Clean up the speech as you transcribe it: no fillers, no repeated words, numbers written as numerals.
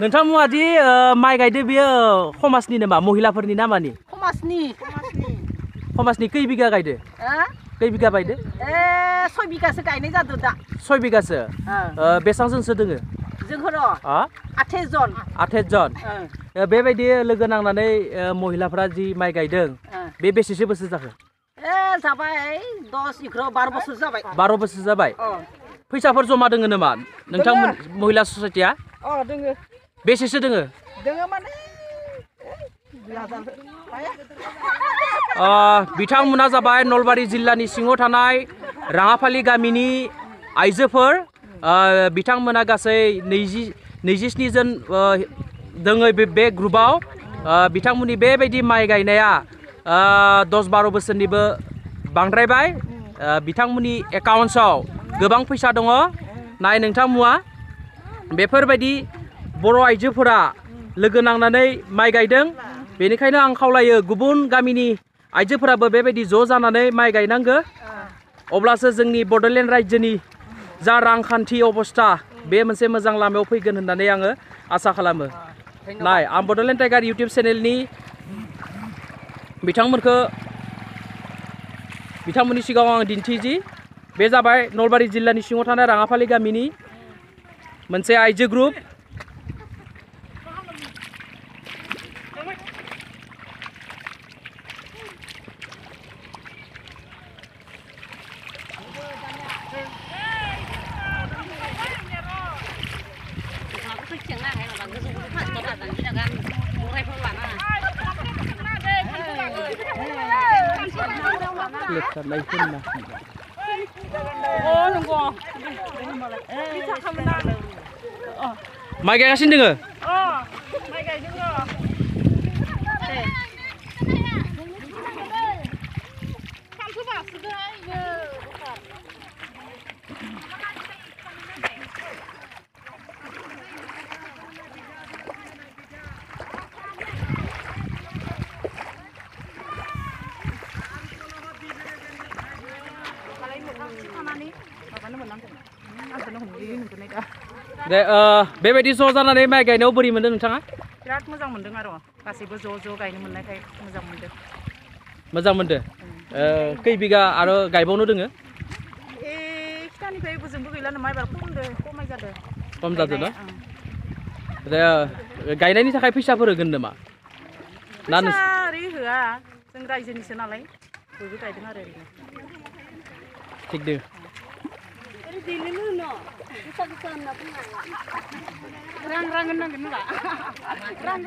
नोंथांमोना दि माइ गायदो बेयो समाजनि नामा महिलाफोरनि नामानि समाजनि खै बिगा गायदो खै बिगा बायदो 6 बिगासो गायनाय जादों दा 6 बिगासो बेसांजोनसो दोङो जोंखौ 28 जन बेबायदि लोगो नांनानै महिलाफोरा जि माइ गायदों बे बेसेसो बोसोर जाखो जाबाय 10 11 12 बोसोर जाबाय 12 बोसोर जाबाय फैसाफोर जमा दोङो नामा नोंथांमोन महिला ससाइटिया दोङो बेसेसो दोङो माने बिथांमोना जाबाय नलबारि जिल्लानि सिङाव थानाय राङाफालि गामिनि आइजोफोर बिथांमोना गासै 27 जन दोङो बे ग्रुपआव बिथांमोननि बेबायदि माइ गायनाया 10-12 बोसोरनिबो बांद्रायबाय बिथांमोननि एकाउन्टआव गोबां फैसा दङ नाय नोंथांमोना बेफोरबायदि बर' आइजोफोरा लोगो नांनानै माइ गायदों बेनिखायनो आं खावलायो गुबुन गामिनि आइजोफोराबो बेबायदि ज' जानानै माइ गायनांगो अब्लासो जोंनि बड'लेण्ड रायजोनि जा रांखान्थि अबस्था बे मोनसे मोजां लामायाव फैगोन होननानै आङो आसा खालामो नाय आं बड'लेण्ड टाइगार इउटिउब चेनेलनि बिथांमोननि सिगाङाव आं दिन्थिजि बे जाबाय नलबारि जिल्लानि सिङाव थानाय राङाफालि गामिनि मोनसे आइजो ग्रुप माइ गायगासिनो दोङो माइ गायदों दे बेबायदि ज' जानानै माइ गायनायाव बोरै मोनदों नोंथाङा बिराद मोजां मोनदों आरो गासैबो ज' गायनो मोननायखाय मोजां मोनदों खै बिगा आरो गायबावनो दोङो खिथानिफ्राय बोजोंबो गैला नामा एबार खम जादों ना गायनायनि थाखाय फैसाफोर होगोन नामा ना ओरै होआ जों रायजोनिसो नालाय बयबो गायदों आरो ओरैनो थिग दङ रां होननांगोन रां